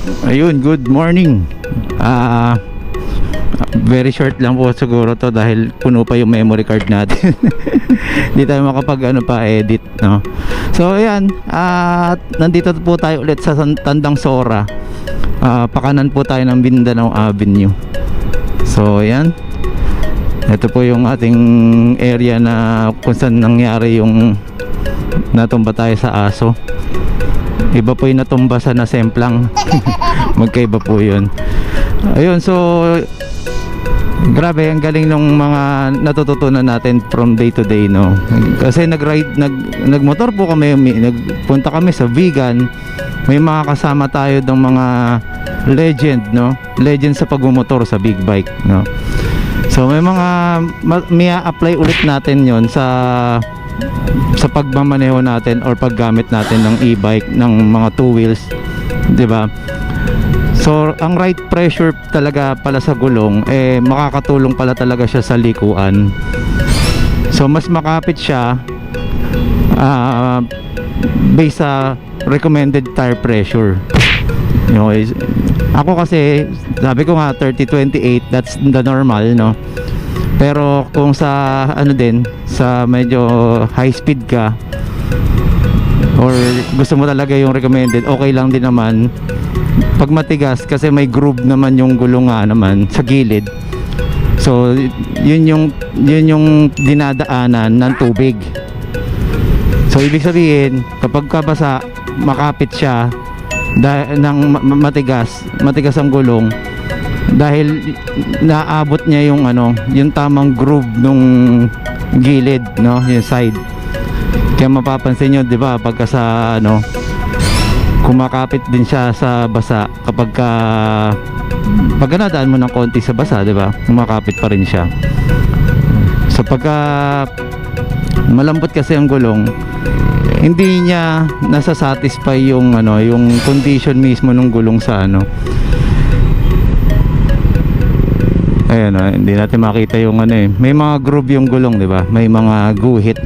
Ayun, good morning. Very short lang po siguro to dahil puno pa yung memory card natin. Hindi tayo makapag edit, no? So ayan, nandito po tayo ulit sa Tandang Sora. Pakanan po tayo ng Mindanao Avenue. So ayan, ito po yung ating area na kung saan nangyari yung natumba tayo sa aso. Iba po yung natumba sa nasemplang. Magkaiba po yun. Ayun, so grabe, ang galing ng mga natututunan natin from day to day, no? Kasi nagmotor po kami, nagpunta kami sa vegan. May mga kasama tayo ng mga legend, no? Legend sa pagmumotor sa big bike, no? So may may apply ulit natin yon sa pagmamaneho natin or paggamit natin ng e-bike ng mga two wheels, 'di ba? So ang right pressure talaga pala sa gulong makakatulong pala talaga siya sa likuan. So mas makapit siya based sa recommended tire pressure. Ako kasi sabi ko nga 30-28, that's the normal, no? Pero kung sa sa medyo high speed ka or gusto mo talaga yung recommended, okay lang din naman pag matigas kasi may groove naman yung gulong naman sa gilid. So yun yung dinadaanan ng tubig. So ibig sabihin kapag kabasa, makapit siya ng matigas ang gulong dahil naabot niya yung yung tamang groove nung gilid, no, yung side. Kaya mapapansin nyo, di ba, pagka sa kumakapit din siya sa basa pagka nadaan mo ng konti sa basa, di ba, kumakapit pa rin siya. So pagka malambot kasi ang gulong, hindi niya nasa-satisfy yung yung condition mismo ng gulong sa ayan, hindi natin makita yung may mga groove yung gulong, di ba? May mga guhit.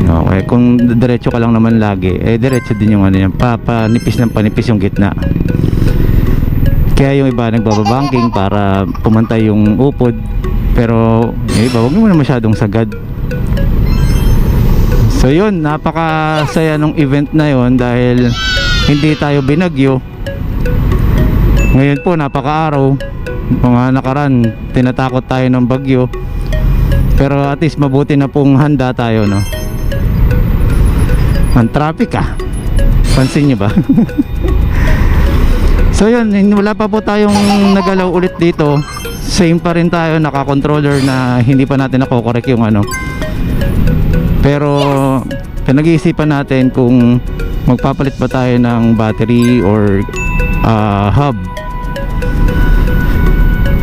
Okay, kung diretso ka lang naman lagi, diretso din yung yan, panipis ng panipis yung gitna. Kaya yung iba nagbababangking para pumantay yung upod, pero yung iba huwag mo na masyadong sagad. So yun, napakasaya nung event na yun dahil hindi tayo binagyo. Ngayon po napaka-araw. Mga nakaraan tinatakot tayo ng bagyo, pero at least mabuti na pong handa tayo, no? Ang traffic pansin nyo ba? So yun, wala pa po tayong nagalaw ulit dito. Same pa rin tayo, naka-controller na hindi pa natin nakokorek yung pero pinag-iisipan natin kung magpapalit ba tayo ng battery or hub.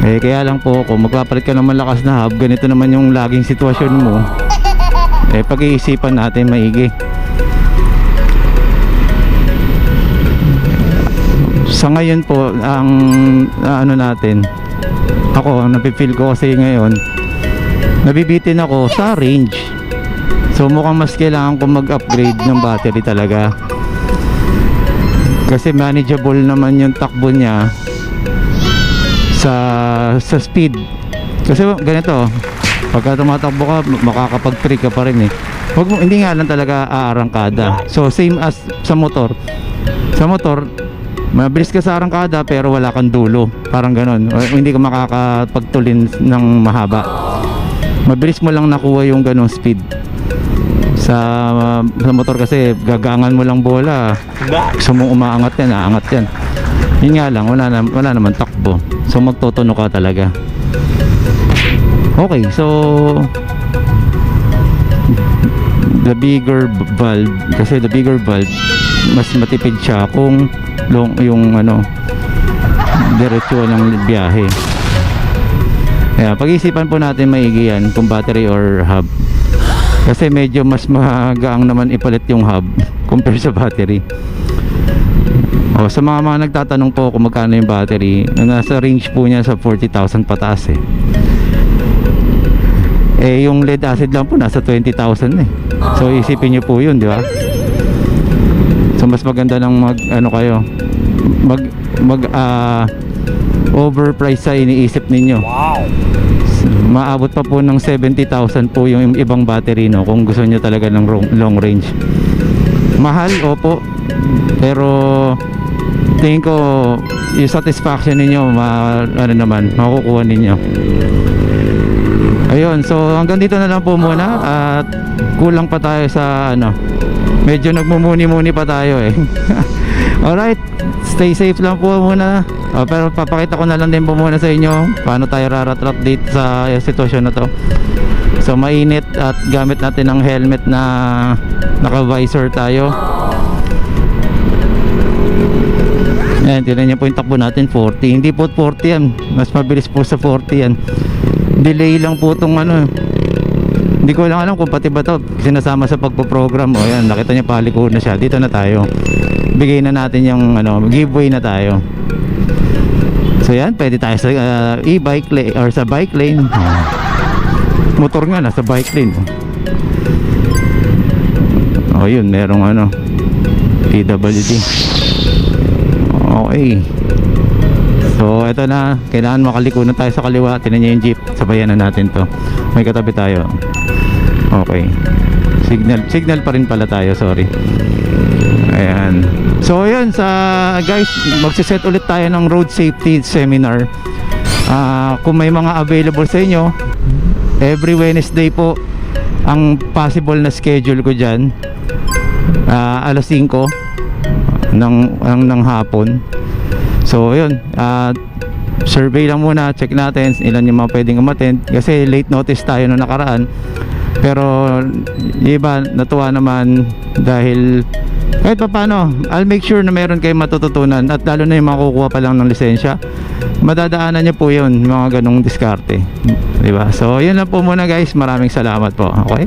Kaya lang po, kung magpapalit ka ng malakas na hub, ganito naman yung laging sitwasyon mo, pag-iisipan natin maigi. Sa ngayon po, ang natin, ako, napipil ko kasi ngayon, nabibitin ako sa range. So mukhang mas kailangan ko mag-upgrade ng battery talaga, kasi manageable naman yung takbo niya sa speed. Kasi ganito, pagka tumatakbo ka, makakapag-tree ka pa rin hindi nga lang talaga aarangkada. So same as sa motor. Sa motor, mabilis ka sa arangkada pero wala kang dulo, parang ganon. Hindi ka makakapagtulin ng mahaba. Mabilis mo lang nakuha yung ganong speed. Sa motor kasi gagangan mo lang bola, gusto mong umaangat yan, aangat yan. Yun nga lang, wala naman takbo. So magtotono ka talaga. Okay, so the bigger valve, kasi the bigger valve mas matipid siya kung yung diretso ng biyahe. Kaya pag-isipan po natin maigi yan kung battery or hub, kasi medyo mas magaang naman ipalit yung hub compare sa battery. Sa mga nagtatanong po kung magkano yung battery, nasa range po niya sa 40,000 pataas yung lead acid lang po nasa 20,000 So isipin niyo po yun, di ba? So mas maganda ng kayo mag overprice sa iniisip ninyo. Maabot pa po ng 70,000 po yung ibang battery, no, kung gusto niyo talaga ng long range. Mahal, opo, pero tingin ko yung satisfaction ninyo ano naman, makukuha ninyo. Ayun, so hanggang dito na lang po muna. At kulang pa tayo sa ano, medyo nagmumuni-muni pa tayo eh. Alright, stay safe lang po muna. Pero papakita ko na lang din po muna sa inyo paano tayo rarat-rat dito sa sitwasyon na to. So mainit at gamit natin ang helmet na naka-visor tayo. Ayan, tignan niyo po yung takbo natin, 40. Hindi po 40 yan, mas mabilis po sa 40 yan. Delay lang po itong ano. Hindi ko lang alam kung pati ba ito sinasama sa pagpo-program. O yan, nakita niyo paliko na siya. Dito na tayo. Bigay na natin yung ano, giveaway na tayo. So yan, pwede tayo sa e-bike lane or sa bike lane. Motor nga na sa bike lane. O yun, merong ano, PWD. Okay. So eto na, kailangan makaliko na tayo sa kaliwa. Tingnan niyo yung jeep, sabayan na natin to. May katabi tayo. Okay. Signal pa rin pala tayo, sorry. Ayan. So yun, guys, magsiset ulit tayo ng road safety seminar. Kung may mga available sa inyo, every Wednesday po ang possible na schedule ko dyan, alas 5 ng hapon. So yun, survey lang muna, check natin ilan yung mga pwedeng umattend, kasi late notice tayo na nakaraan. Pero yung iba natuwa naman dahil kahit pa paano, I'll make sure na meron kayong matututunan, at lalo na yung makukuha pa lang ng lisensya, madadaanan nyo po yun, mga ganong diskarte, diba? So yun lang po muna guys, maraming salamat po. Okay.